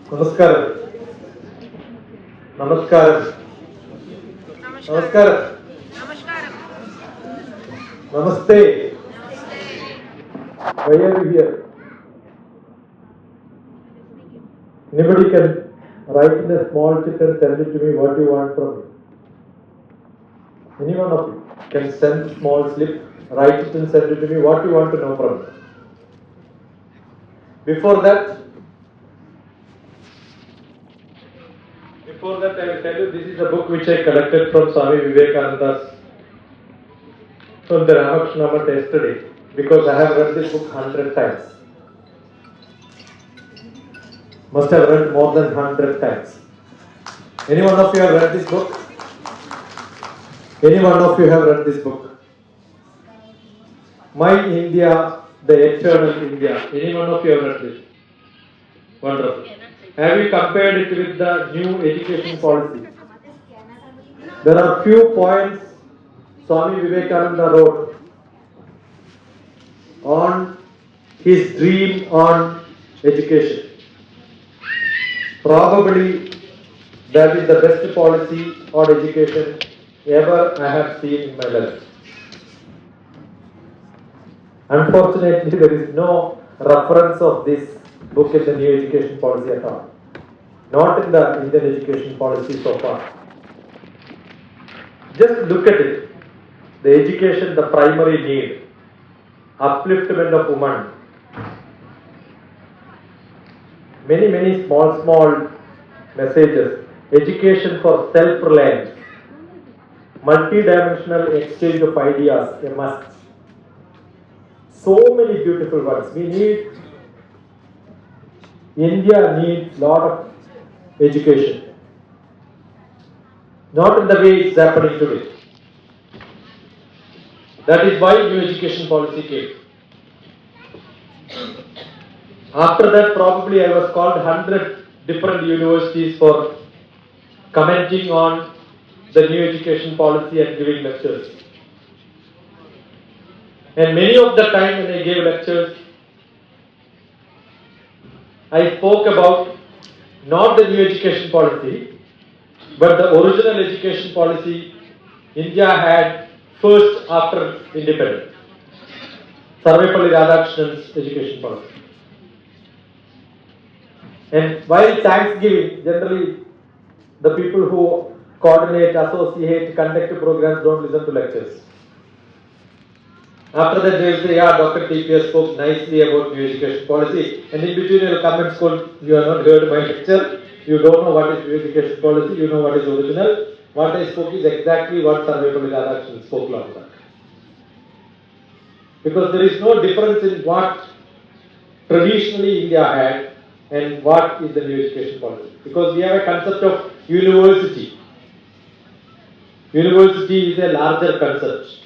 Namaskaram. Namaskaram. Namaskaram. Namaste. Why are you here? Anybody can write in a small chit and send it to me what you want from me. Any one of you can send a small slip, write it and send it to me what you want to know from me. Before that, I will tell you this is a book which I collected from Swami Vivekananda's from the Ramakrishna Math yesterday because I have read this book 100 times. Must have read more than 100 times. Any one of you have read this book? Any one of you have read this book? My India, the Eternal India. Any one of you have read this? Wonderful. Have you compared it with the new education policy? There are few points Swami Vivekananda wrote on his dream on education. Probably that is the best policy on education ever I have seen in my life. Unfortunately, there is no reference of this book in the new education policy at all. Not in the Indian education policy so far. Just look at it. The education, the primary need, upliftment of woman. Many small messages. Education for self-reliance. Multi-dimensional exchange of ideas, a must. So many beautiful words. India needs lot of education. Not in the way it's happening today. That is why new education policy came. After that, probably I was called 100 different universities for commenting on the new education policy and giving lectures. And many of the time when I gave lectures, I spoke about not the new education policy, but the original education policy India had first after independence. Sarvepalli Radhakrishnan's education policy. And while Thanksgiving, generally the people who coordinate, associate, conduct programs don't listen to lectures. After that they will say, yeah, DrTPS spoke nicely about new education policy, and in between you will come and scold, you have not heard my lecture, you don't know what is new education policy, you know what is original. What I spoke is exactly what Sarvepalli Radhakrishnan spoke long back. Because there is no difference in what traditionally India had and what is the new education policy. Because we have a concept of university. University is a larger concept.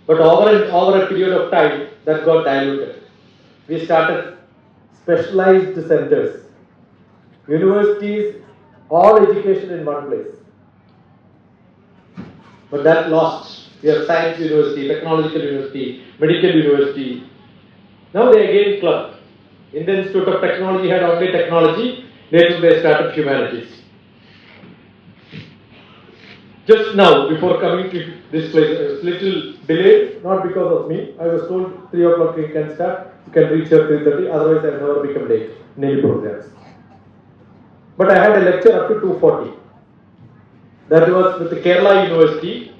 But over a period of time, that got diluted. We started specialized centers. Universities, all education in one place. But that lost. We have science university, technological university, medical university. Now they again clubbed. Indian Institute of Technology had only technology, later they started humanities. Just now, before coming to this place, I was little delayed, not because of me. I was told 3 o'clock you can start, you can reach here 3:30, otherwise I have never become late in any programs. But I had a lecture up to 2:40. That was with the Kerala University.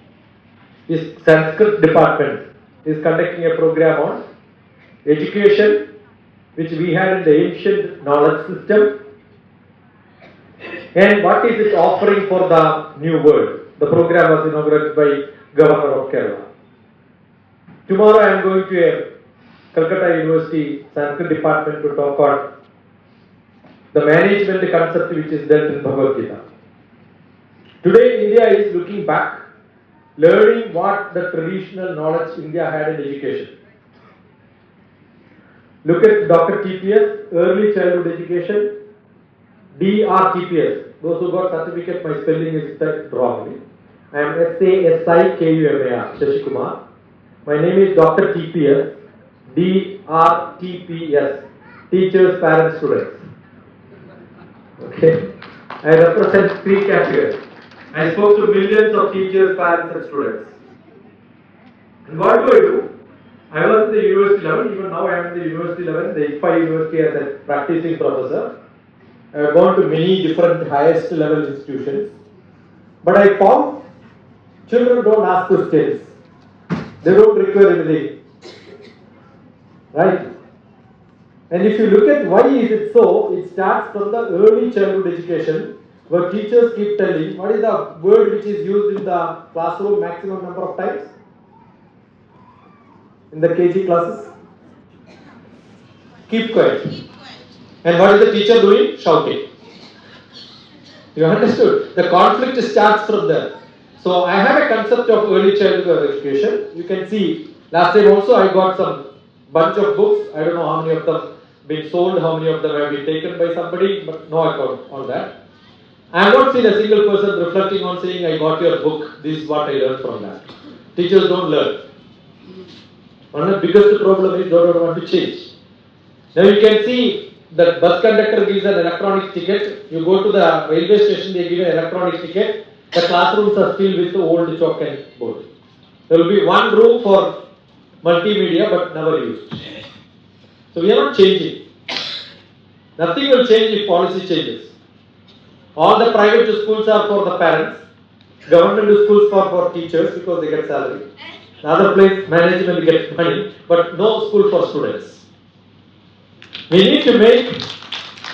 His Sanskrit department is conducting a program on education, which we had in the ancient knowledge system, and what is it offering for the new world. The program was inaugurated by Governor of Kerala. Tomorrow I am going to a Kolkata University Sanskrit department to talk on the management concept which is dealt in Bhagavad Gita. Today India is looking back, learning what the traditional knowledge India had in education. Look at DrTPS, early childhood education, DrTPS. Those who got certificate, my spelling is typed wrongly. I am SASIKUMAR, Shashikumar. My name is DrTPS, DrTPS, Teachers, Parents, Students. Okay. I represent three categories. I spoke to millions of teachers, parents, and students. And what do? I was in the university level, even now I am in the university level, the IFA University as a practicing professor. I have gone to many different highest level institutions. But I found children don't ask questions. They don't require anything. Right? And if you look at why is it so, it starts from the early childhood education, where teachers keep telling what is the word which is used in the classroom maximum number of times in the KG classes. Keep quiet. And what is the teacher doing? Shouting. You understood? The conflict starts from there. So I have a concept of early childhood education. You can see last time also I got some bunch of books. I don't know how many of them been sold, how many of them have been taken by somebody, but no account on that. I have not seen a single person reflecting on saying, I got your book, this is what I learned from that. Teachers don't learn. One of the biggest problem is they don't want to change. Now you can see that bus conductor gives an electronic ticket. You go to the railway station, they give an electronic ticket. The classrooms are filled with the old chalk and board. There will be one room for multimedia but never used. So we are not changing. Nothing will change if policy changes. All the private schools are for the parents. Government schools are for teachers because they get salary. The other place management gets money, but no school for students. We need to make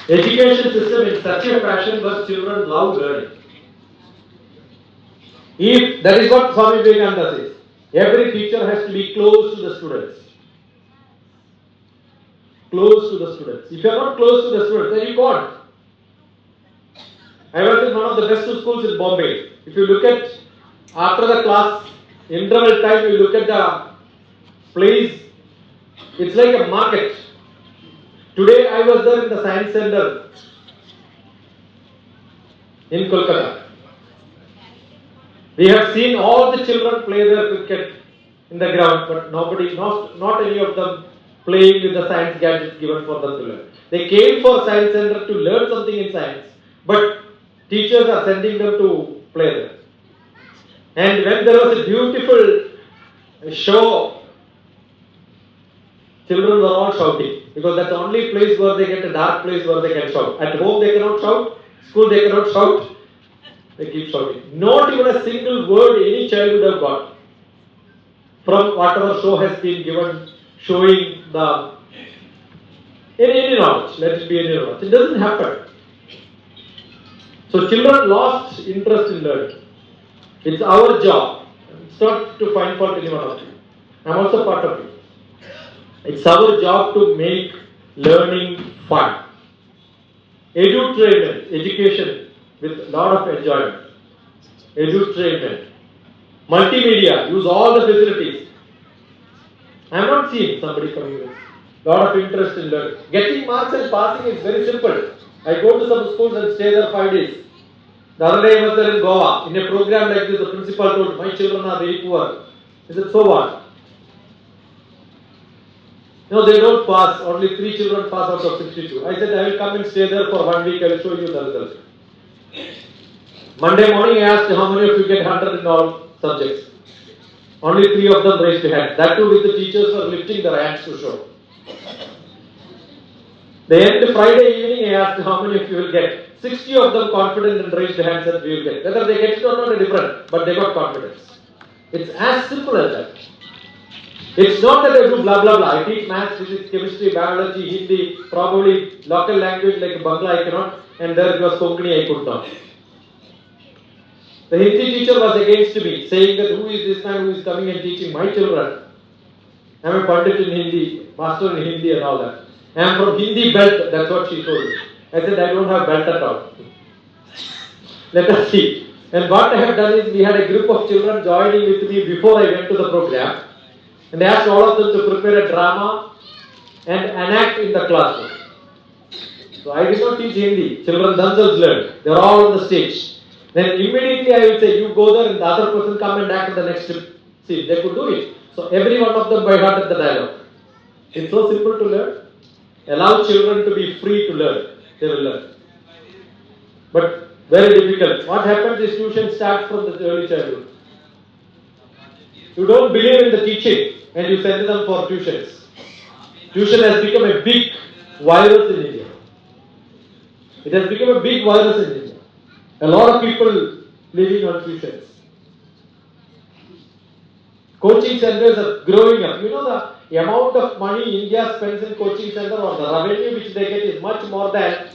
education system in such a fashion where children love learning. If that is what Swami Vivekananda says, every teacher has to be close to the students. Close to the students. If you are not close to the students, then you can't. I was in one of the best schools in Bombay. If you look at after the class interval time, you look at the place. It's like a market. Today I was there in the science center in Kolkata. We have seen all the children play their cricket in the ground, but nobody, not any of them playing with the science gadgets given for them to learn. They came for science center to learn something in science, but teachers are sending them to play there. And when there was a beautiful show, children were all shouting because that's the only place where they get a dark place where they can shout. At home they cannot shout, school they cannot shout. They keep shouting. Not even a single word any child would have got from whatever show has been given, showing the any knowledge. Let it be any knowledge. It doesn't happen. So children lost interest in learning. It's our job. It's not to find fault anyone of you. I'm also part of it. It's our job to make learning fun. Edutainment, education with a lot of enjoyment. Edutainment. Multimedia, use all the facilities. I am not seeing somebody coming with a lot of interest in learning. Getting marks and passing is very simple. I go to some schools and stay there 5 days. The other day I was there in Goa. In a program like this, the principal told, my children are very poor. He said, so what? No, they don't pass. Only 3 children pass out of 62. I said, I will come and stay there for 1 week. I will show you the results. Monday morning, I asked how many of you get 100 in all subjects. Only 3 of them raised their hands. That too with the teachers were lifting their hands to show. The end Friday evening, I asked how many of you will get. 60 of them confident and raised their hands that we will get. Whether they get it or not is different, but they got confidence. It's as simple as that. It's not that I do blah blah blah. I teach maths, physics, chemistry, biology, Hindi, probably local language like Bangla I cannot, and there was Konkani I could not. The Hindi teacher was against me, saying that who is this man who is coming and teaching my children? I am a Pandit in Hindi, master in Hindi and all that. I am from Hindi belt, that's what she told me. I said, I don't have belt at all. Let us see. And what I have done is, we had a group of children joining with me before I went to the program. And I asked all of them to prepare a drama and enact in the classroom. So I did not teach Hindi. Children themselves learned. They are all on the stage. Then immediately I will say, you go there and the other person come and act in the next scene. They could do it. So every one of them by heart the dialogue. It's so simple to learn. Allow children to be free to learn. They will learn. But very difficult. What happens is tuition starts from the early childhood. You don't believe in the teaching and you send them for tuitions. Tuition has become a big virus in India. It has become a big virus in India. A lot of people living on tuitions. Coaching centers are growing up. You know the amount of money India spends in coaching center or the revenue which they get is much more than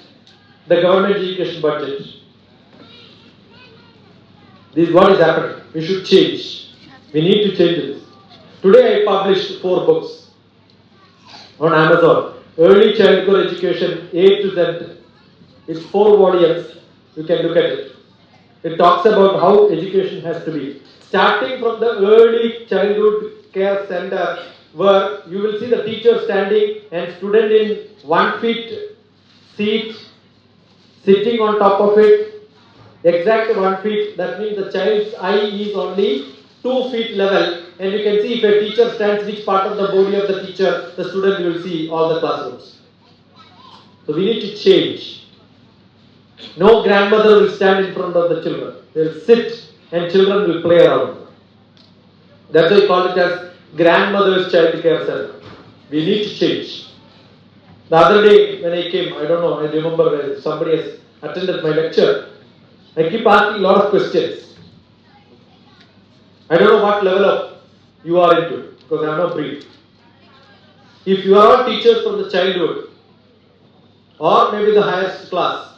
the government education budget. This is what is happening. We should change. We need to change this. Today I published 4 books on Amazon. Early childhood education, A to Z. It's 4 volumes. You can look at it. It talks about how education has to be. Starting from the early childhood care center, where you will see the teacher standing and student in 1 feet seat, sitting on top of it, exact 1 feet. That means the child's eye is only 2 feet level, and you can see if a teacher stands which part of the body of the teacher, the student will see all the classrooms. So we need to change. No grandmother will stand in front of the children. They will sit and children will play around. That's why I call it as grandmother's child care center. We need to change. The other day when I came, I don't know, I remember somebody has attended my lecture. I keep asking a lot of questions. I don't know what level of you are into because I am not brief. If you are all teachers from the childhood or maybe the highest class,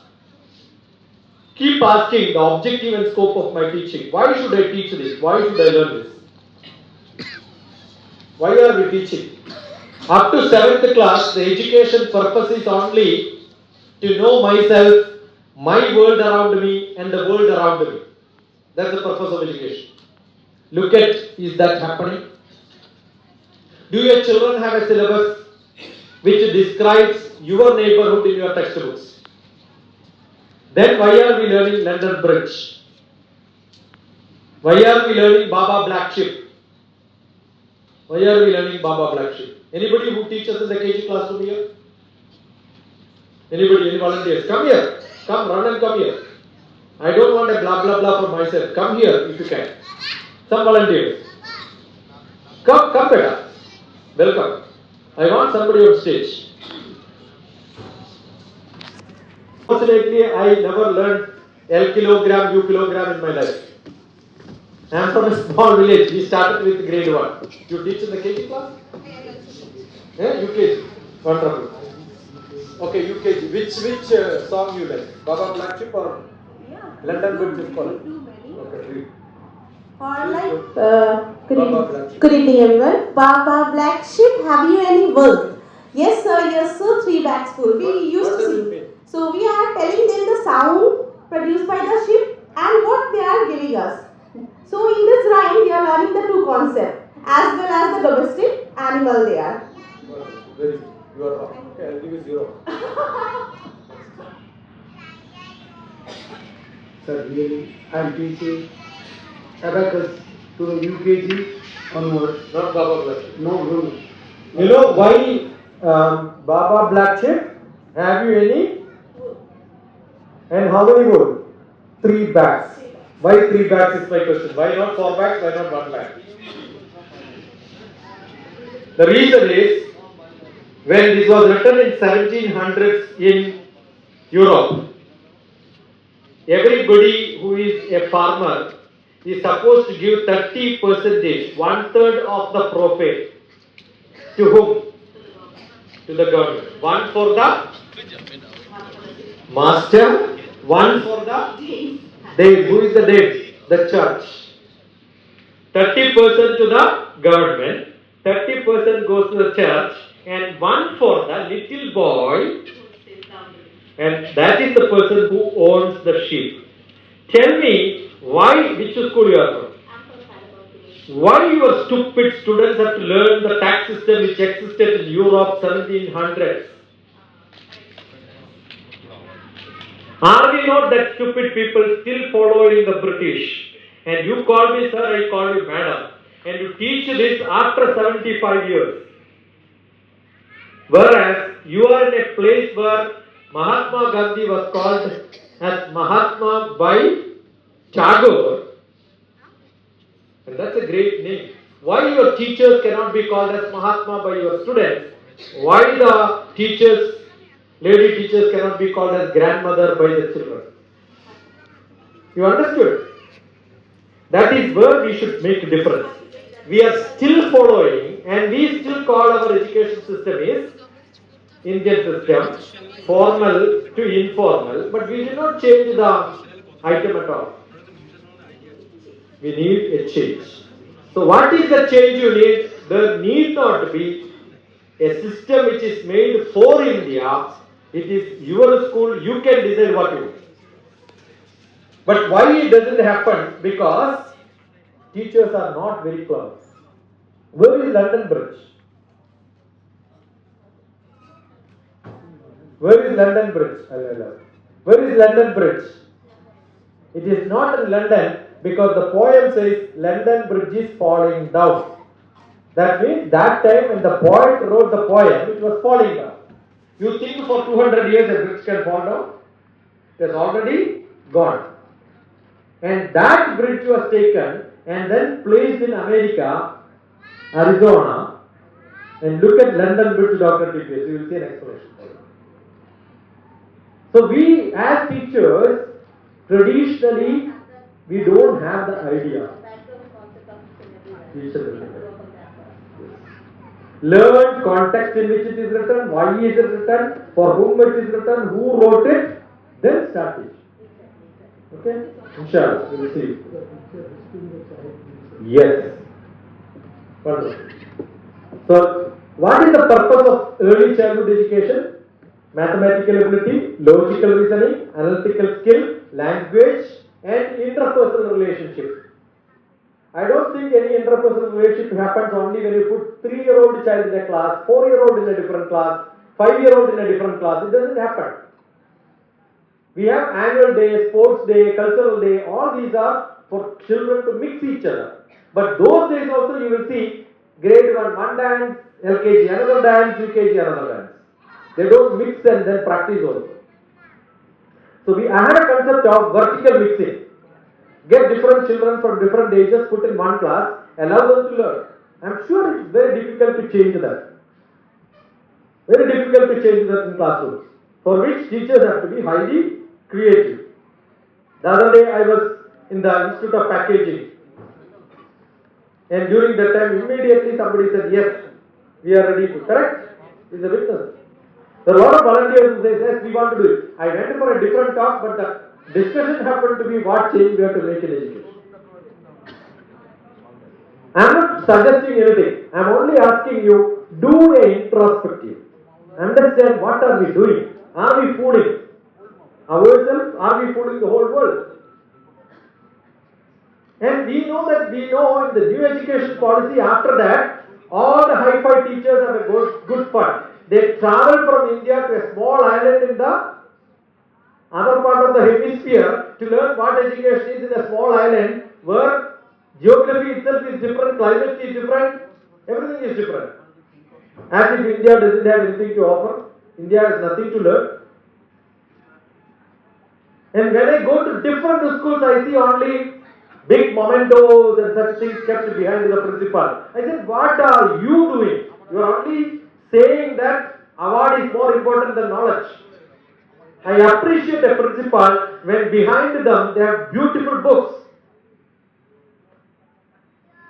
keep asking the objective and scope of my teaching. Why should I teach this? Why should I learn this? Why are we teaching? Up to 7th class, the education purpose is only to know myself, my world around me, and the world around me. That's the purpose of education. Look at, is that happening? Do your children have a syllabus which describes your neighborhood in your textbooks? Then why are we learning London Bridge? Why are we learning Baba Black Sheep? Why are we learning Baba Black Sheep? Anybody who teaches in the KG classroom here? Anybody, any volunteers? Come here. Come, run and come here. I don't want a blah blah blah for myself. Come here if you can. Some volunteers. Come better. Welcome. I want somebody on stage. Fortunately, I never learned L kilogram, U kilogram in my life. I am from a small village. We started with grade 1. You teach in the KG class? Yeah, UKG. Wonderful. Okay, UKG. Which song you like? Baba Black Sheep or London Bridge is called? Okay, Good evening everyone. Baba Black Sheep, have you any work? Yes sir, 3 bags full. We used to sing. So we are telling them the sound produced by the sheep and what they are giving us. So in this rhyme we are learning the 2 concepts as well as the domestic animal they are. Very good. You are wrong. Okay, I'll give you 0. Sir, really, I am teaching abacus to the UKG onwards. Not Baba Black Sheep. No. You know why Baba Black Sheep? Have you any? And how many wood? 3 bags. Why 3 bags is my question. Why not 4 bags? Why not 1 bag? The reason is, when this was written in 1700s in Europe, everybody who is a farmer is supposed to give 30%, 1/3 of the profit to whom? To the government. 1 for the master, 1 for the Dave. Who is the Dave? The church. 30% to the government, 30% goes to the church, and 1 for the little boy, and that is the person who owns the sheep. Tell me, why, which school you are from? Why your stupid students have to learn the tax system which existed in Europe 1700s? Are we not that stupid people still following the British? And you call me sir, I call you madam. And you teach this after 75 years. Whereas you are in a place where Mahatma Gandhi was called as Mahatma by Tagore, and that's a great name. Why your teachers cannot be called as Mahatma by your students? Why the teachers, lady teachers cannot be called as grandmother by the children? You understood? That is where we should make a difference. We are still following and we still call our education system is Indian system, formal to informal, but we did not change the item at all. We need a change. So what is the change you need? There need not be a system which is made for India. It is your school, you can decide what you want. But why it doesn't happen? Because teachers are not very clever. Where is London Bridge? Where is London Bridge? Where is London Bridge? It is not in London because the poem says London Bridge is falling down. That means that time when the poet wrote the poem, it was falling down. You think for 200 years a bridge can fall down? It has already gone. And that bridge was taken and then placed in America, Arizona, and look at London Bridge, DrTPS, you will see an explanation. So we as teachers, traditionally, we don't have the idea. Learn context in which it is written, why is it written, for whom it is written, who wrote it, then start it. Okay? Inshallah, we will see. Yes. Wonderful. So, what is the purpose of early childhood education? Mathematical ability, logical reasoning, analytical skill, language, and interpersonal relationship. I don't think any interpersonal relationship happens only when you put 3-year-old child in a class, 4-year-old in a different class, 5-year-old in a different class. It doesn't happen. We have annual day, sports day, cultural day. All these are for children to mix each other. But those days also you will see grade 1 dance, LKG another dance, UKG another dance. They don't mix and then practice also. So I had a concept of vertical mixing. Get different children from different ages, put in one class, allow them to learn. I'm sure it's very difficult to change that. Very difficult to change that in classrooms. For which teachers have to be highly creative. The other day I was in the Institute of Packaging. And during that time, immediately somebody said, yes, we are ready to. Correct? Is a witness. There are a lot of volunteers who say, yes, we want to do it. I went for a different talk, but the discussion happened to be what change we have to make in education. I am not suggesting anything. I am only asking you, do a introspective. Understand what are we doing. Are we fooling ourselves? Are we fooling the whole world? And we know in the new education policy after that, all the hi-fi teachers have a good fun. They travel from India to a small island in the other part of the hemisphere to learn what education is in a small island where geography itself is different, climate is different, everything is different. As if India doesn't have anything to offer, India has nothing to learn. And when I go to different schools, I see only big mementos and such things kept behind the principal. I said, what are you doing? You are only saying that award is more important than knowledge. I appreciate a principal when behind them they have beautiful books.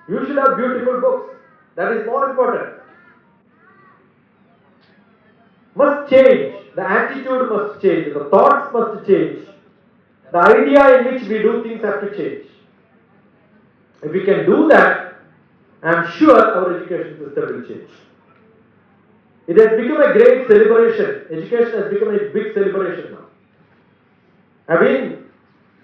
You should have beautiful books. That is more important. Must change. The attitude must change. The thoughts must change. The idea in which we do things have to change. If we can do that, I am sure our education system will change. It has become a great celebration. Education has become a big celebration now. I have been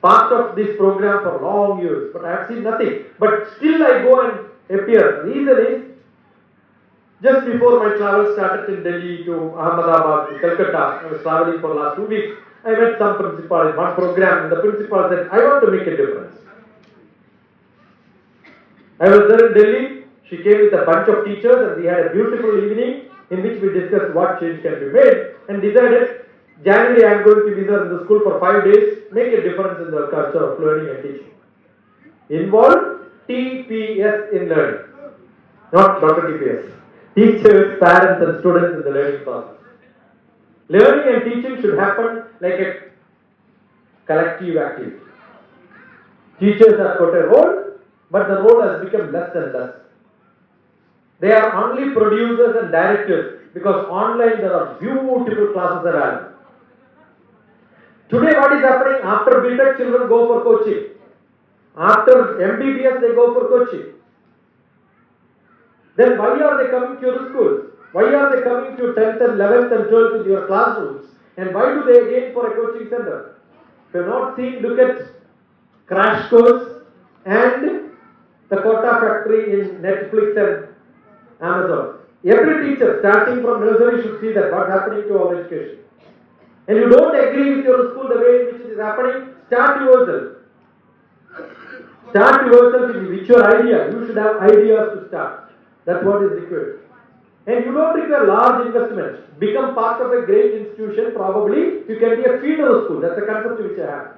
part of this program for long years, but I have seen nothing. But still I go and appear. Reason is, just before my travel started in Delhi to Ahmedabad to Kolkata, I was traveling for the last 2 weeks. I met some principal in one program, and the principal said, I want to make a difference. I was there in Delhi. She came with a bunch of teachers, and we had a beautiful evening in which we discussed what change can be made and decided January I am going to be there in the school for 5 days, make a difference in the culture of learning and teaching. Involve TPS in learning, not DrTPS. Teachers, parents and students in the learning process. Learning and teaching should happen like a collective activity. Teachers have got a role, but the role has become less and less. They are only producers and directors because online there are beautiful classes available. Today what is happening? After B.Tech children go for coaching. After MBBS they go for coaching. Then why are they coming to your schools? Why are they coming to 10th and 11th and 12th to your classrooms? And why do they again for a coaching center? If you have not seen, look at Crash Course and the Kota Factory in Netflix and Amazon. Every teacher starting from nursery should see that what's happening to our education. And you don't agree with your school the way in which it is happening, start yourself. Start yourself with your idea. You should have ideas to start. That's what is required. And you don't require large investments. Become part of a great institution, probably you can be a feeder school. That's the concept which I have.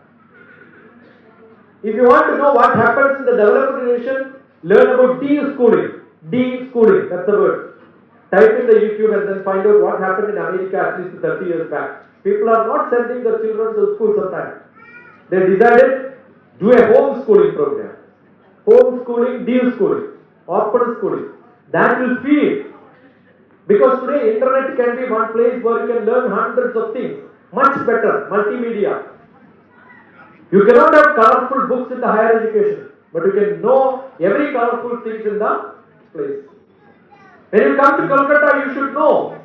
If you want to know what happens in the developed nation, learn about de-schooling. De-schooling, that's the word. Type in the YouTube and then find out what happened in America at least 30 years back. People are not sending their children to school sometimes. They decided do a homeschooling program. Homeschooling, de-schooling, open schooling. That will feed. Because today internet can be one place where you can learn hundreds of things. Much better, multimedia. You cannot have colorful books in the higher education, but you can know every colorful things in the place. When you come to Kolkata, you should know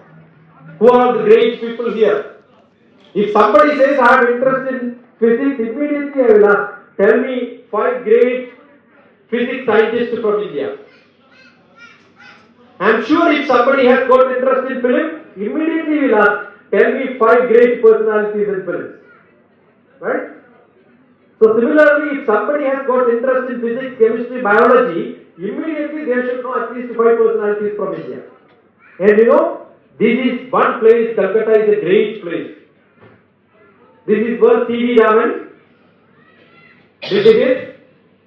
who are the great people here. If somebody says I have interest in physics, immediately I will ask, tell me 5 great physics scientists from India. I am sure if somebody has got interest in film, immediately will ask, tell me 5 great personalities in films. Right? So similarly, if somebody has got interest in physics, chemistry, biology, immediately they should know at least 5 personalities from India. And you know, this is one place, Kolkata is a great place. This is where C.V. Raman did his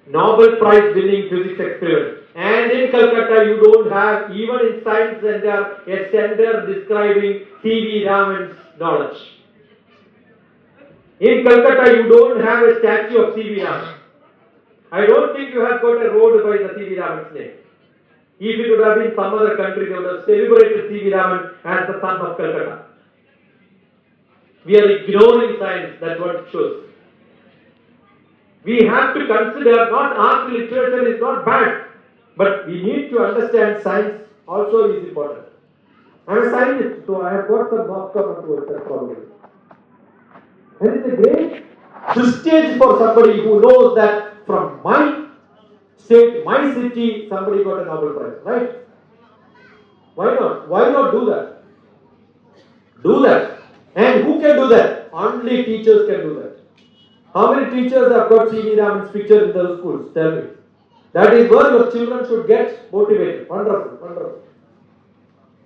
Nobel Prize winning physics experiment. And in Kolkata you don't have, even in Science Center, a center describing C.V. Raman's knowledge. In Kolkata you don't have a statue of C.V. Raman. I don't think you have got a road by the C.V. Raman's name. If it would have been some other country, they would have celebrated C.V. Raman as the son of Kolkata. We are ignoring science, that's what it shows. We have to consider, not art literature is not bad, but we need to understand science also is important. I am a scientist, so I have got some outcome towards that problem. And it's a great prestige for somebody who knows that from my state, my city, somebody got a Nobel Prize, right? Why not? Why not do that? Do that. And who can do that? Only teachers can do that. How many teachers have got C.V. Raman's picture in their schools? Tell me. That is where your children should get motivated. Wonderful, wonderful.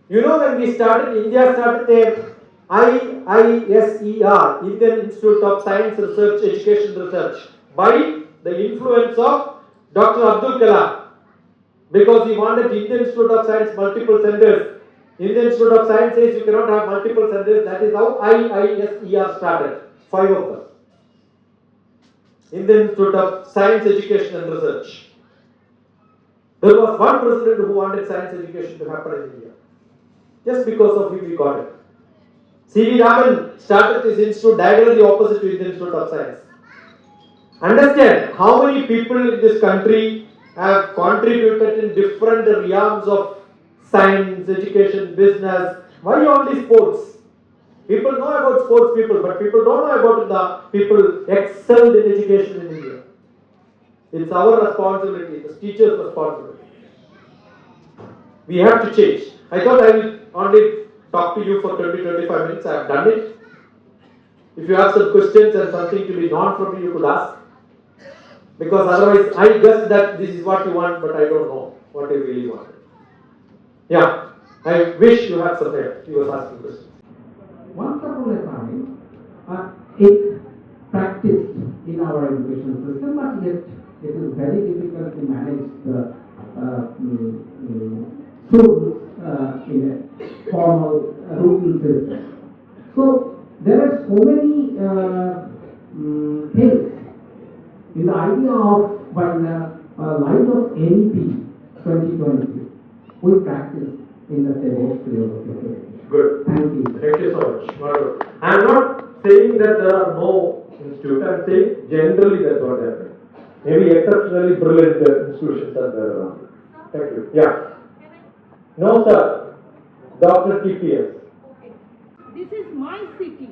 You know, when we started, India started a IISER, Indian Institute of Science Research, Education Research, by the influence of Dr. Abdul Kalam, because he wanted Indian Institute of Science multiple centers. Indian Institute of Science says you cannot have multiple centers. That is how IISER started. 5 of them. Indian Institute of Science Education and Research. There was one president who wanted science education to happen in India. Just because of him we got it. C.V. Raman started this institute diagonally opposite to Indian Institute of Science. Understand how many people in this country have contributed in different realms of science, education, business. Why only sports? People know about sports people, but people don't know about the people excelled in education in India. It's our responsibility, the teacher's responsibility. We have to change. I thought I will only talk to you for 20-25 minutes. I have done it. If you have some questions and something to be known from me, you could ask. Because otherwise, I guess that this is what you want, but I don't know what you really want. Yeah, I wish you had some help. You were asking questions. once upon a time, it practiced in our education system, but yet it is very difficult to manage the schools in a formal routine system. So there are so many things in the idea of when light of NEP 2020 we practice in the DevOps philosophy. Good. Thank you. Thank you so much. Wonderful. I'm not saying that there are no institutes. I'm saying generally that's what happening. Maybe exceptionally brilliant institutions are there around. Thank you. Yeah. No, sir. DrTPS. This is my city.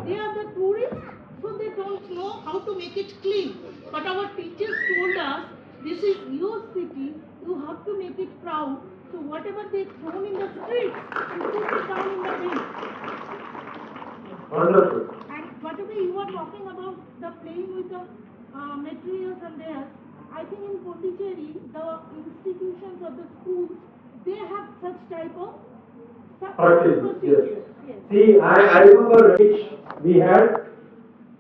They are the tourists, so they don't know how to make it clean. But our teachers told us, this is your city, you have to make it proud. So whatever they thrown in the streets, you put it down in the bin. Wonderful. And whatever you are talking about, the playing with the materials and there, I think in Pondicherry, the institutions or the schools, they have such type of Practice, yes. Yes. See, I remember which we had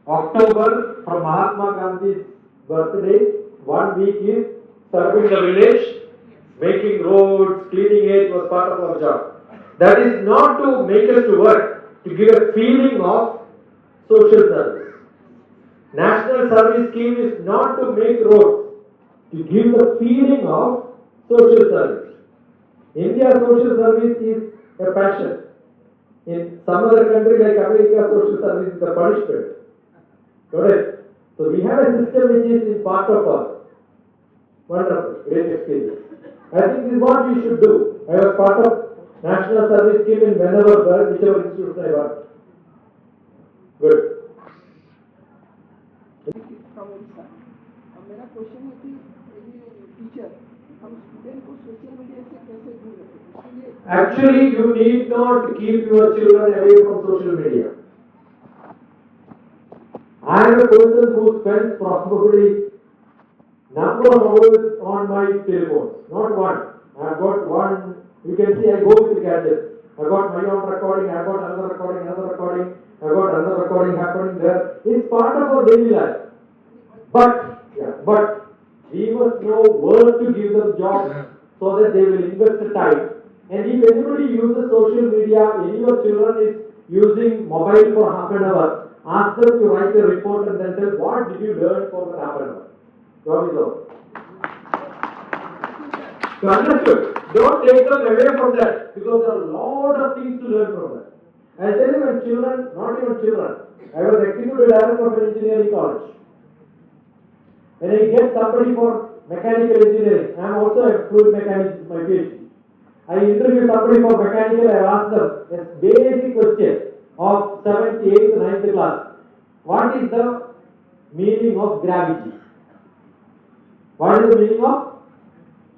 October for Mahatma Gandhi's birthday. 1 week is serving the village, making roads, cleaning it was part of our job. That is not to make us to work, to give a feeling of social service. National Service Scheme is not to make roads, to give the feeling of social service. India social service is a passion. In some other country like America, social service is a punishment. Correct? So we have a system which is in part of us. Wonderful, great experience. I think this is what we should do. I was part of National Service Scheme in whenever, whichever institution I worked. Good. From Odisha. मेरा question है कि ये teacher हम student को social media से कैसे दूर रखें? Actually, you need not keep your children away from social media. I am a person who spends probably number of hours on my telephones, not one. I have got one. You can see I go with the gadgets. I got my own recording. I got another recording. I got another recording happening there. It's part of our daily life. But we must know where to give them jobs so that they will invest the time. And if anybody uses social media, any of your children is using mobile for half an hour, ask them to write a report and then tell what did you learn for that half an hour. Job is over. So understood? Don't take them away from that because there are a lot of things to learn from that. I tell you when children, not even children, I was executive director of an engineering college. When I get somebody for mechanical engineering, I am also a fluid mechanics, my PhD. I interview somebody for mechanical, I ask them a basic question of 7th, 8th, 9th class. What is the meaning of gravity? What is the meaning of?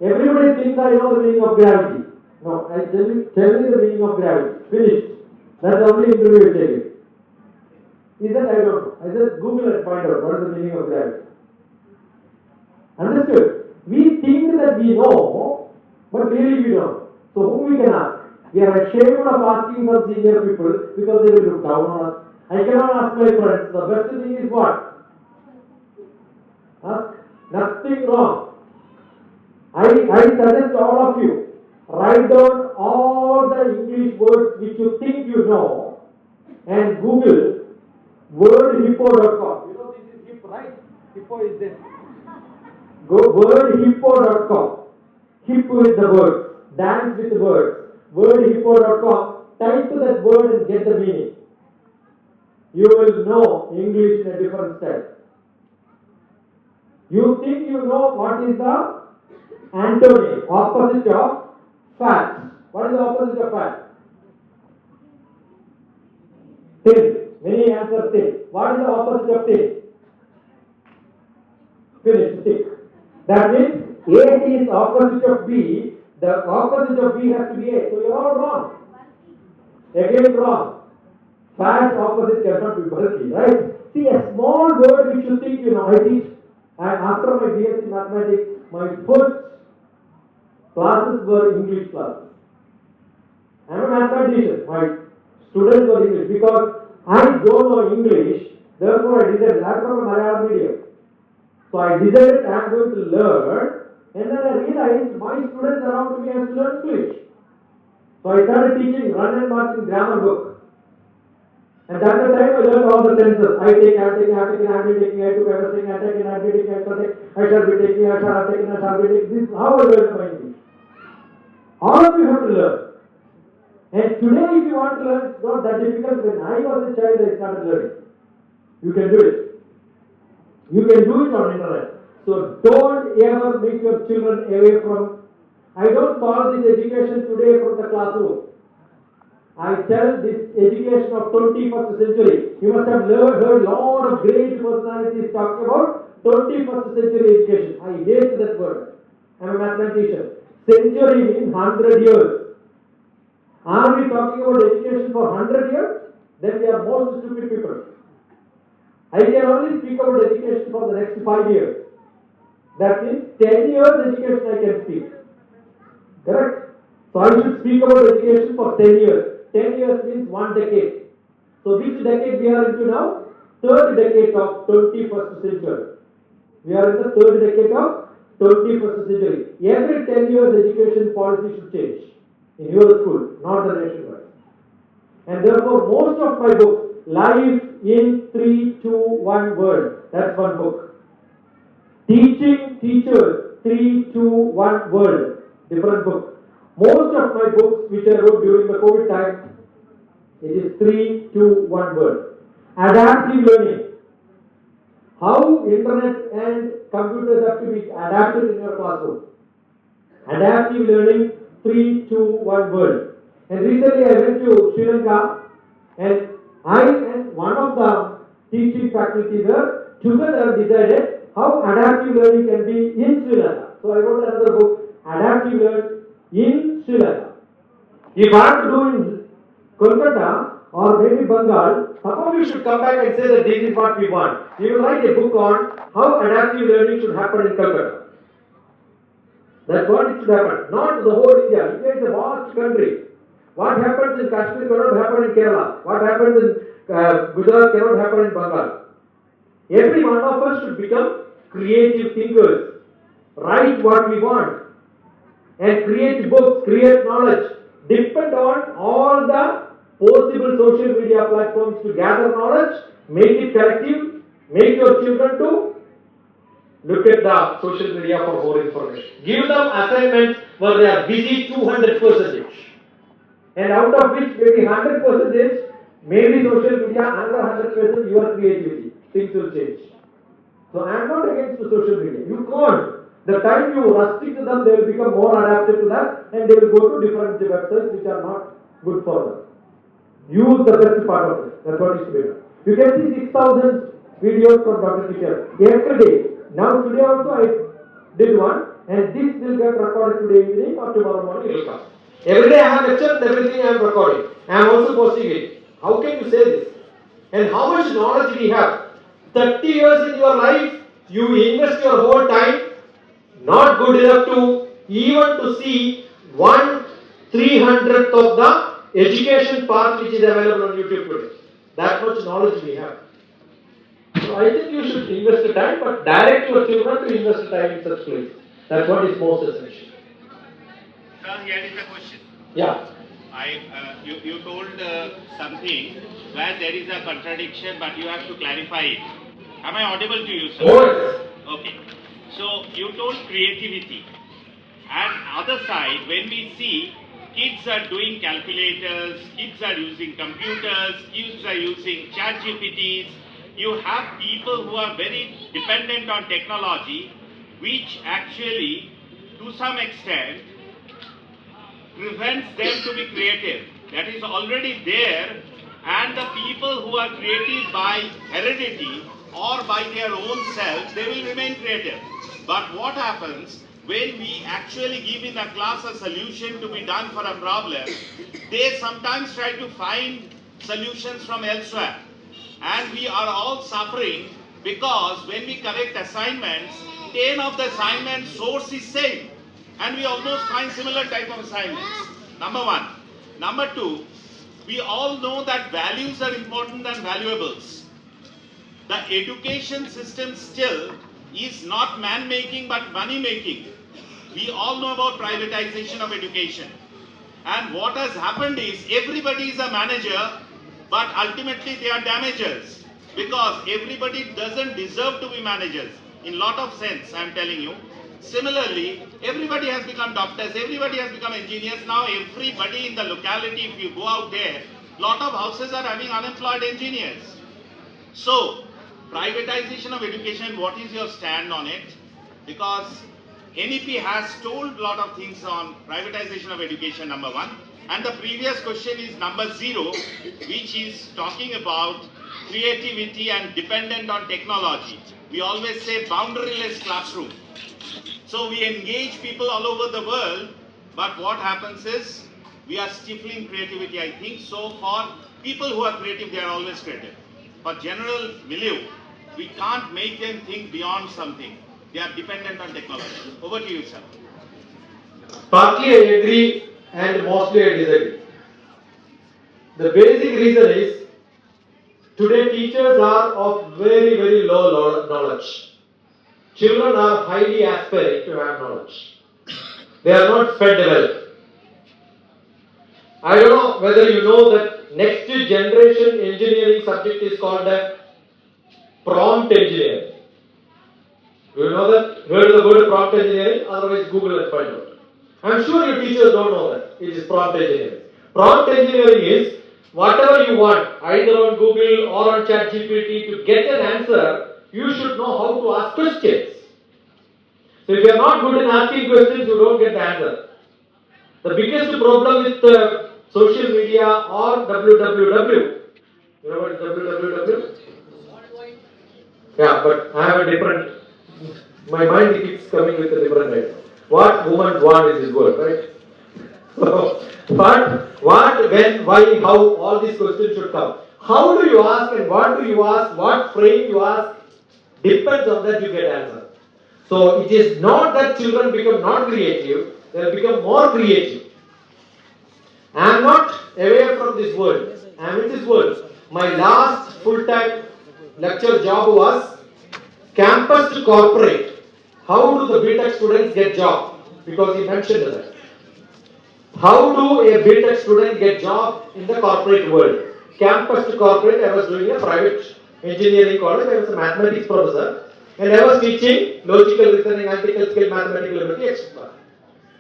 Everybody thinks I know the meaning of gravity. No, I tell you the meaning of gravity. Finished. That's the only interview I take. He said, I don't know. I said, Google and find out what is the meaning of gravity. Understood? We think that we know, but really we don't. So whom we can ask? We are ashamed of asking some senior people because they will look down on us. I cannot ask my friends. The best thing is what? Ask. Nothing wrong. I suggest all of you, write down all the English words which you think you know and Google wordhippo.com. You know this is hip, right? Hippo is this. Go wordhippo.com. Hip with the words. Dance with the words. Wordhippo.com. Type to that word and get the meaning. You will know English in a different style. You think you know what is the antonym, opposite of fat. What is the opposite of fat? Thin. Many answer thin. What is the opposite of thin? Finish, thick. That means A is opposite of B. The opposite of B has to be A. So you are all wrong. Again wrong. Fat opposite cannot be bulky, right? See, a small word which you think you know. I teach. And after my BSc mathematics, my first classes were English classes. I am a mathematician. My students were English because I don't know English, therefore I decided that from a Malayalam medium. So I decided I am going to learn, and then I realized my students around me have to learn English. So I started teaching run and march in grammar book. And that the time I learned all the tenses. I take, have taken, have taken, have been taking, I took, I was taking, I taken, I been taking, I shall take, I shall be taking, I shall have taken, I shall be taking. This is how I learned my English. All of you have to learn. And today if you want to learn, it's not that difficult. When I was a child, I started learning. You can do it. You can do it on internet. So don't ever make your children away from. I don't call this education today from the classroom. I tell this education of 21st century. You must have heard a lot of great personalities talking about 21st century education. I hate that word. I am a mathematician. Century means 100 years. Are we talking about education for 100 years? Then we are most stupid people. I can only speak about education for the next 5 years. That means 10 years education I can speak. Correct? So I should speak about education for 10 years. 10 years means 1 decade. So which decade we are into now? Third decade of 21st century. We are in the third decade of 21st century. Every 10 years education policy should change. In your school, not the nationwide. And therefore most of my books, Life in 3, 2, 1 Word. That's one book. Teaching Teachers, 3, 2, 1 Word. Different book. Most of my books which I wrote during the COVID time, it is 3, 2, 1 Word. Adaptive learning. How internet and computers have to be adapted in your classroom. Adaptive learning, 3, 2, 1 Word. And recently I went to Sri Lanka, and I and one of the teaching faculty there together decided how adaptive learning can be in Sri Lanka. So I wrote another book, Adaptive Learning in Sri Lanka. If I have to do in Kolkata or maybe Bengal, some of you should come back and say that this is what we want. We will write a book on how adaptive learning should happen in Kolkata. That's what it should happen. Not the whole India. India is a vast country. What happens in Kashmir cannot happen in Kerala. What happens in Gujarat cannot happen in Bengal. Every one of us should become creative thinkers. Write what we want. And create books, create knowledge. Depend on all the possible social media platforms to gather knowledge, make it collective, make your children to look at the social media for more information. Give them assignments where they are busy 200%. And out of which maybe 100%, maybe social media, another 100% your creativity. Things will change. So I am not against the social media. You can't. The time you restrict them, they will become more adapted to that, and they will go to different websites which are not good for them. Use the best part of it. That's what is to be done. You can see 6,000 videos from DrTPS every day. Now today also I did one, and this will get recorded today evening or tomorrow morning. It will come. Every day I have lecture, everything I am recording. I am also posting it. How can you say this? And how much knowledge we have? 30 years in your life, you invest your whole time, not good enough to even to see 1/300th of the education part which is available on YouTube today. That much knowledge we have. So I think you should invest the time, but direct your children to invest the time in such places. That's what is most essential. Sir, here is a question. Yeah. You told something where there is a contradiction, but you have to clarify it. Am I audible to you, sir? Yes. Okay. So you told creativity, and other side, when we see kids are doing calculators, kids are using computers, kids are using chat GPTs, you have people who are very dependent on technology, which actually, to some extent, prevents them to be creative. That is already there, and the people who are creative by heredity or by their own self, they will remain creative. But what happens when we actually give in a class a solution to be done for a problem, they sometimes try to find solutions from elsewhere. And we are all suffering because when we correct assignments, 10 of the assignment source is same. And we almost find similar type of assignments. Number one. Number two, We all know that values are important than valuables. The education system still is not man-making but money-making. We all know about privatization of education. And what has happened is everybody is a manager, but ultimately they are damagers. Because everybody doesn't deserve to be managers. In lot of sense, I am telling you. Similarly, everybody has become doctors, everybody has become engineers. Now everybody in the locality, if you go out there, lot of houses are having unemployed engineers. So, privatization of education, what is your stand on it? Because NEP has told a lot of things on privatization of education, number one. And the previous question is number 0, which is talking about creativity and dependent on technology. We always say boundaryless classroom. So we engage people all over the world, but what happens is we are stifling creativity, I think. So for people who are creative, they are always creative. For general milieu, we can't make them think beyond something. They are dependent on technology. Over to you, sir. Partly I agree and mostly I disagree. The basic reason is today teachers are of very, very low knowledge. Children are highly aspiring to have knowledge. They are not fed well. I don't know whether you know that next generation engineering subject is called a prompt engineering. Do you know that? Heard the word prompt engineering? Otherwise Google and find out. I'm sure your teachers don't know that. It is prompt engineering. Prompt engineering is whatever you want, either on Google or on ChatGPT, to get an answer, you should know how to ask questions. So if you are not good in asking questions, you don't get the answer. The biggest problem with social media or www. You know what is www? Yeah, but I have a different. My mind keeps coming with a different idea. What women want is this word, right? So, what, when, why, how, all these questions should come. How do you ask and what do you ask, what frame you ask, depends on that you get answer. So it is not that children become not creative, they will become more creative. I am not away from this world, I am in this world. My last full-time lecture job was campus to corporate. How do the BTech students get job? Because he mentioned that. How do a BTech student get job in the corporate world? Campus to corporate, I was doing a private engineering college, I was a mathematics professor, and I was teaching logical reasoning, analytical skill, mathematical ability, etc.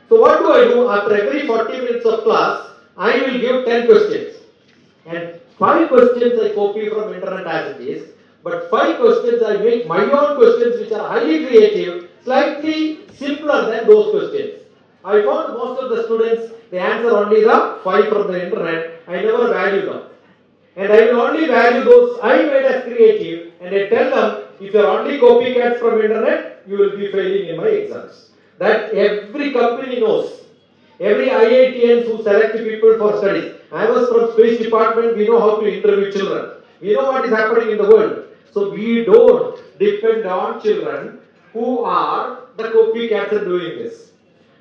So what do? After every 40 minutes of class, I will give 10 questions. And 5 questions I copy from internet as it is, but 5 questions I make my own questions which are highly creative, slightly simpler than those questions. I found most of the students, they answer only the 5 from the internet, I never value them. And I will only value those I made as creative, and I tell them, if you are only copycats from internet, you will be failing in my exams. That every company knows. Every IITians who select people for studies. I was from space department, we know how to interview children. We know what is happening in the world. So we don't depend on children who are the copycats and doing this.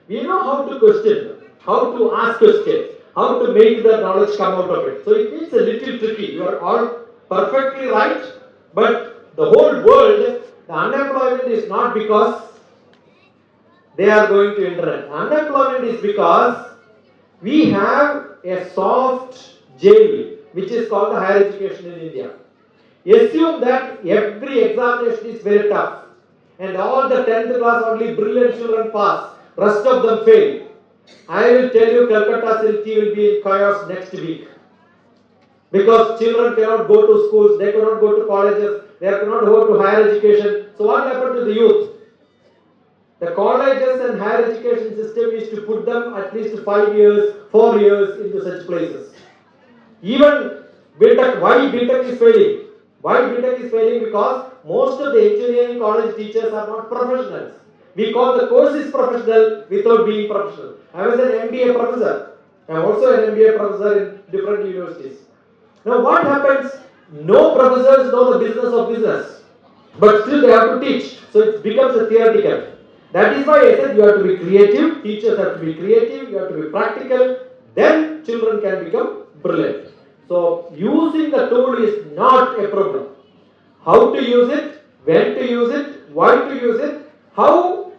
We know how to question them, how to ask questions, how to make the knowledge come out of it. So it is a little tricky. You are all perfectly right, but the whole world, the unemployment is not because they are going to internet. Unemployment is because we have a soft jail, which is called the higher education in India. Assume that every examination is very tough, and all the 10th class only brilliant children pass, rest of them fail. I will tell you, Kolkata city will be in chaos next week. Because children cannot go to schools, they cannot go to colleges, they cannot go to higher education. So what happened to the youth? The colleges and higher education system is to put them at least 5 years, 4 years into such places. Even BTech, why BTech is failing? Why BTech is failing? Because most of the engineering college teachers are not professionals. We call the course is professional without being professional. I was an MBA professor. I am also an MBA professor in different universities. Now what happens? No professors know the business of business. But still they have to teach. So it becomes a theoretical. That is why I said you have to be creative, teachers have to be creative, you have to be practical, then children can become brilliant. So using the tool is not a problem. How to use it, when to use it, why to use it, how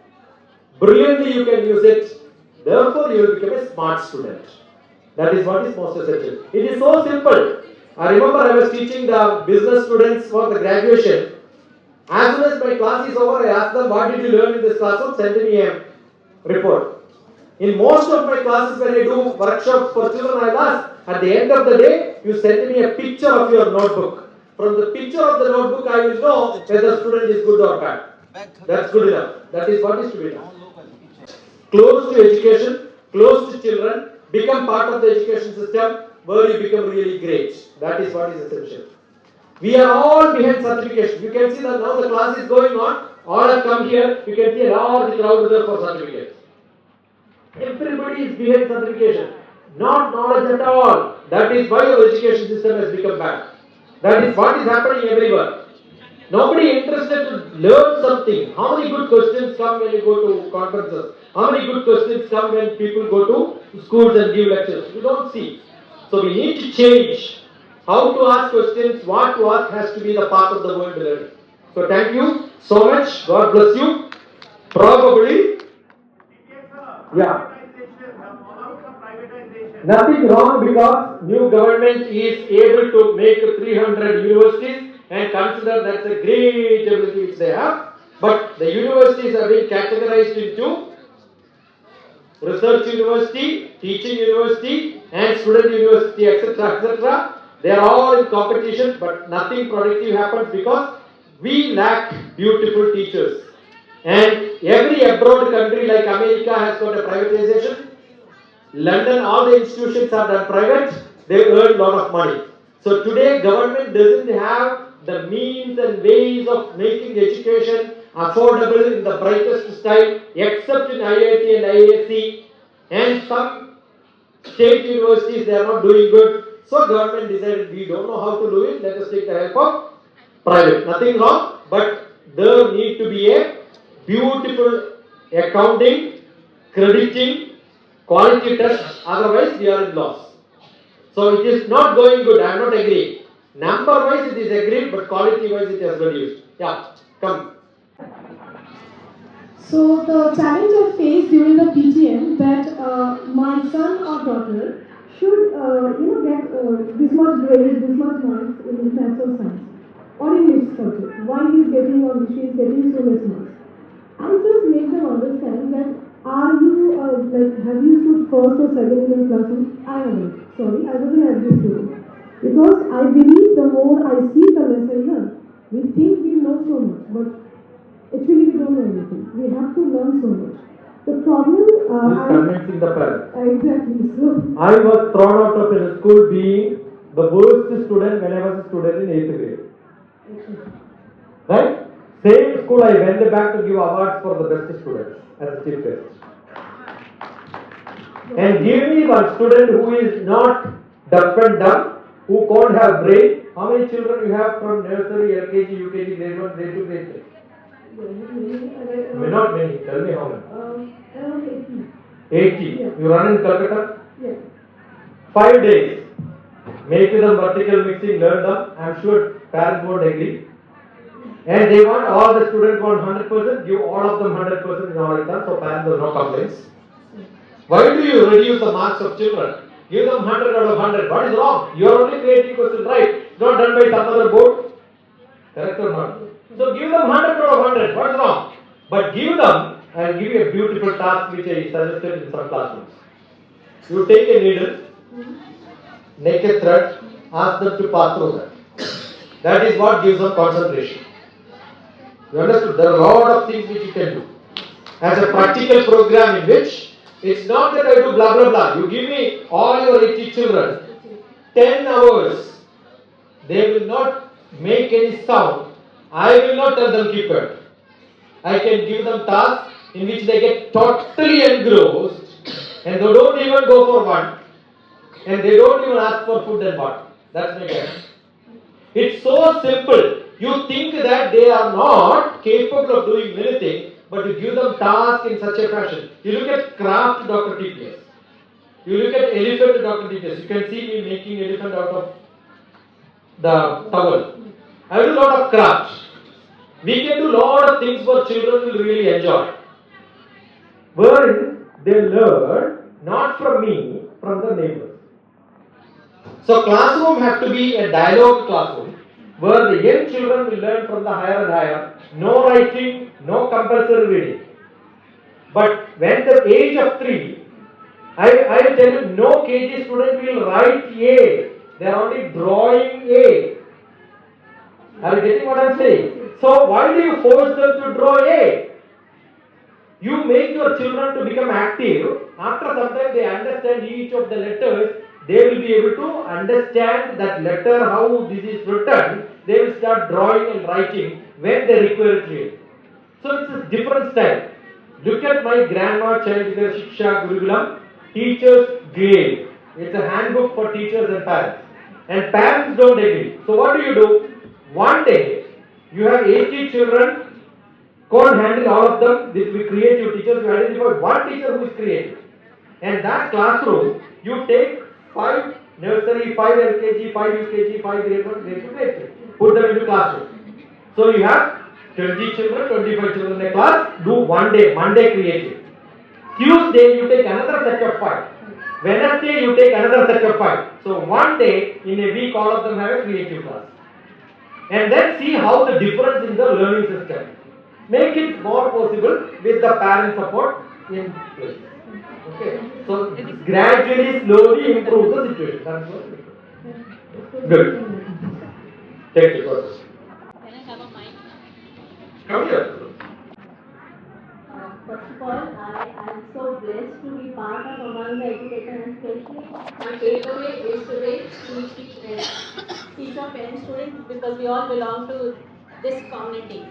brilliantly you can use it. Therefore, you will become a smart student. That is what is most essential. It is so simple. I remember I was teaching the business students for the graduation. As soon as my class is over, I asked them, what did you learn in this classroom? Send me a report. In most of my classes, when I do workshops for children, I ask, at the end of the day, you send me a picture of your notebook. From the picture of the notebook, I will know whether the student is good or bad. That's good enough. That is what is to be done. Close to education, close to children, become part of the education system where you become really great. That is what is essential. We are all behind certification. You can see that now the class is going on. All have come here. You can see a large crowd there for certificates. Everybody is behind certification. Not knowledge at all. That is why our education system has become bad. That is what is happening everywhere. Nobody interested to learn something. How many good questions come when you go to conferences? How many good questions come when people go to schools and give lectures? You don't see. So we need to change. How to ask questions, what to ask has to be the part of the world learning. So thank you so much. God bless you. Probably, yeah. Nothing wrong because new government is able to make 300 universities and consider that's a great ability which they have. But the universities are being categorized into research university, teaching university and student university, etc., etc. They are all in competition, but nothing productive happens because we lack beautiful teachers. And every abroad country like America has got a privatization. London, all the institutions are done private, they earn a lot of money. So today government doesn't have the means and ways of making education affordable in the brightest style except in IIT and IAC and some state universities they are not doing good. So government decided we don't know how to do it, let us take the help of private. Nothing wrong, but there need to be a beautiful accounting, crediting, quality test, otherwise we are in loss. So it is not going good, I am not agreeing. Number wise it is agreed, but quality wise it has reduced. Yeah, come. So the challenge I faced during the PGM that my son or daughter should get this much grade, this much marks in natural science or in this subject. Why he is getting or she is getting so less marks? I just make them understand that are you have you stood first or second in your classroom? I haven't. Sorry, I wasn't at this student. Because I believe the more I see the less I learn. We think we know so much, but actually we don't know anything. We have to learn so much. The problem is convincing the parents. Exactly. So I was thrown out of a school being the worst student when I was a student in 8th grade. Right? Same school I went back to give awards for the best students as a chief guest. And give me one student who is not deaf and dumb, who can't have brain. How many children you have from nursery, LKG, UKG, grade 1, grade 2, grade 3? Not many. Tell me how many. around 80. 80. Yeah. You run in Kolkata? Yes. 5 days. Make them vertical mixing, learn them. I am sure parents won't agree. And they want all the students want 100%, give all of them 100% in all exams, so parents have no complaints. Why do you reduce the marks of children? Give them 100 out of 100. What is wrong? You are only creating questions right. Not done by some other board. Correct or not? So give them 100 out of 100. What is wrong? But give them, I will give you a beautiful task which I suggested in some classrooms. You take a needle, make a thread, ask them to pass through that. That is what gives them concentration. You understood? There are a lot of things which you can do. As a practical program in which it's not that I do blah blah blah. You give me all your 80 children, 10 hours, they will not make any sound. I will not tell them keep quiet. I can give them tasks in which they get totally engrossed and they don't even go for one and they don't even ask for food and water. That's my guess. It's so simple. You think that they are not capable of doing anything, but you give them tasks in such a fashion. You look at craft DrTPS. You look at elephant DrTPS. You can see me making elephant out of the towel. I do a lot of crafts. We can do a lot of things for children will really enjoy. Wherein they learn not from me, from the neighbors. So classroom has to be a dialogue classroom where the young children will learn from the higher and higher. No writing, no compulsory reading. But when the age of 3, I will tell you no KG student will write A. They are only drawing A. Are you getting what I am saying? So why do you force them to draw A? You make your children to become active. After some time they understand each of the letters. They will be able to understand that letter, how this is written. They will start drawing and writing when they require it really. So it's a different style. Look at my grandma child care Shiksha Gurukulam, teachers grade. It's a handbook for teachers and parents. And parents don't agree. So what do? One day, you have 80 children, can't handle all of them. This will be creative teachers. You identify one teacher who is creative. And that classroom, you take 5 nursery, 5 LKG, 5 UKG, 5 grade 1, grade 2, grade 3. Put them into classroom. So you have 20 children, 25 children in a class, do one day, Monday creative. Tuesday you take another set of 5. Wednesday you take another set of 5. So one day in a week all of them have a creative class. And then see how the difference in the learning system. Make it more possible with the parent support in place. Okay. So gradually, slowly improve the situation. That's what we do. Good. Take the process. Can I have a mic? Come here. First of all, I am so blessed to be part of among the education, and especially my takeaway is today to teach our parents students because we all belong to this community.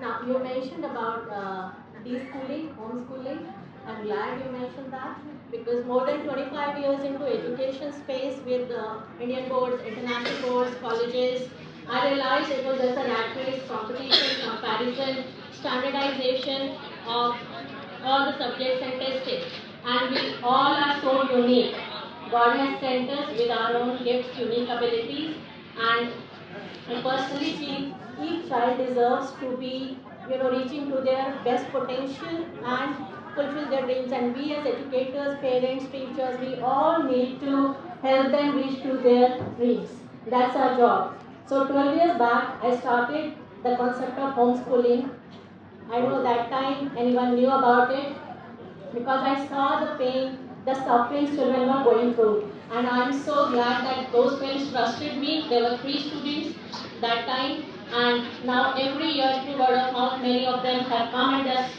Now, you mentioned about deschooling, homeschooling. I'm glad you mentioned that because more than 25 years into education space with Indian boards, international boards, colleges, I realized it was just a rat race, competition, comparison, standardization of all the subjects and testing. And we all are so unique. God has sent us with our own gifts, unique abilities, and I personally feel each child deserves to be, reaching to their best potential and fulfill their dreams. And we as educators, parents, teachers, we all need to help them reach to their dreams. That's our job. So 12 years back, I started the concept of homeschooling. I don't know that time anyone knew about it because I saw the pain, the suffering children were going through. And I'm so glad that those parents trusted me. There were 3 students that time, and now every year through word of mouth, many of them have come and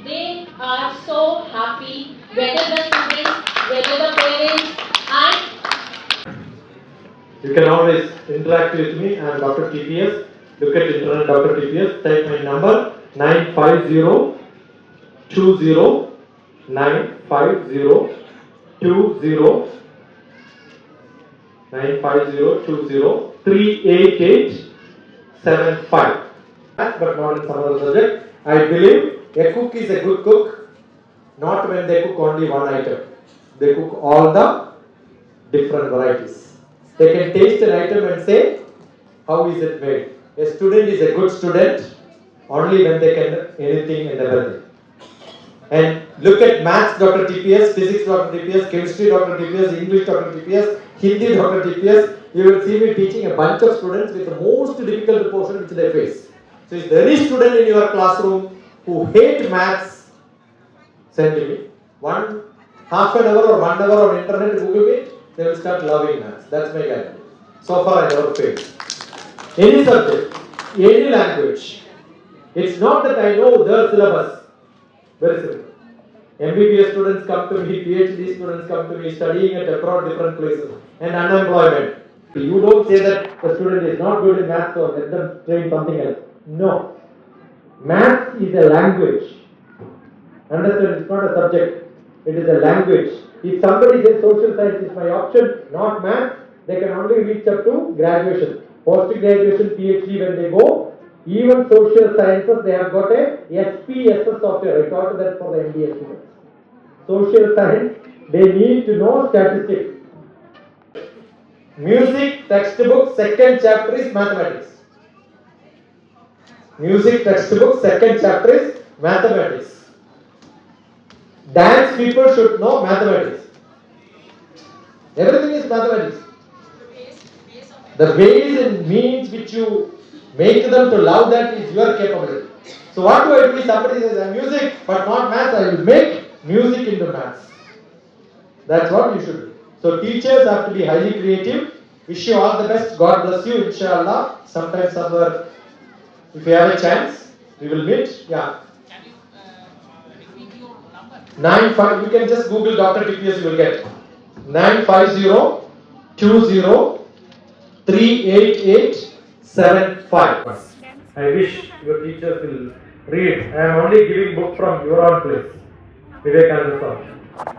they are so happy, whether the students, whether the parents, and you can always interact with me. I am Dr. TPS. Look at internet Dr. TPS. Type my number 950 20 950 20 95020 38875. But not in some other subject. I believe a cook is a good cook not when they cook only one item. They cook all the different varieties. They can taste an item and say, how is it made? A student is a good student only when they can anything and everything. And look at maths Dr. TPS, physics Dr. TPS, chemistry Dr. TPS, English Dr. TPS, Hindi Dr. TPS. You will see me teaching a bunch of students with the most difficult portion which they face. So is there any student in your classroom who hate maths? Send me. Half an hour or 1 hour on internet, Google it, they will start loving maths. That's my guarantee. So far I never failed. Any subject, any language. It's not that I know their syllabus. Very simple. MBBS students come to me, PhD students come to me, studying at abroad different places, and unemployment. You don't say that the student is not good in maths or let them train something else. No. Maths is a language. Understand, it's not a subject. It is a language. If somebody says social science is my option, not maths, they can only reach up to graduation. Post-graduation, PhD when they go, even social sciences, they have got a SPSS software. I taught that for the MBA students. social science, they need to know statistics. Music textbook, second chapter is mathematics. Music textbook, second chapter is mathematics. Dance people should know mathematics. Everything is mathematics. The ways and means which you make them to love that is your capability. So what do I do if somebody says I'm music but not maths, I will make music into maths. That's what you should do. So teachers have to be highly creative. Wish you all the best. God bless you, inshallah. Sometime somewhere, if you have a chance, we will meet. Yeah. 95, you can just Google DrTPS, you will get 950-20-38875. I wish your teachers will read. I am only giving book from your own place, Vivekananda Swami.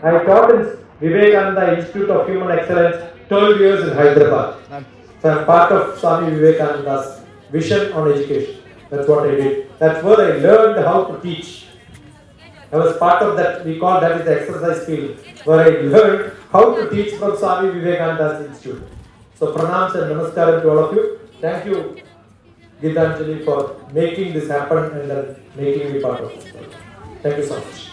I taught in Vivekananda Institute of Human Excellence 12 years in Hyderabad. So I am part of Swami Vivekananda's vision on education. That's what I did. That's where I learned how to teach. I was part of that, we call that is the exercise field, where I learned how to teach from Swami Vivekananda's Institute. So pranams and namaskaram to all of you. Thank you, Gitanjali, for making this happen and making me part of it. Thank you so much.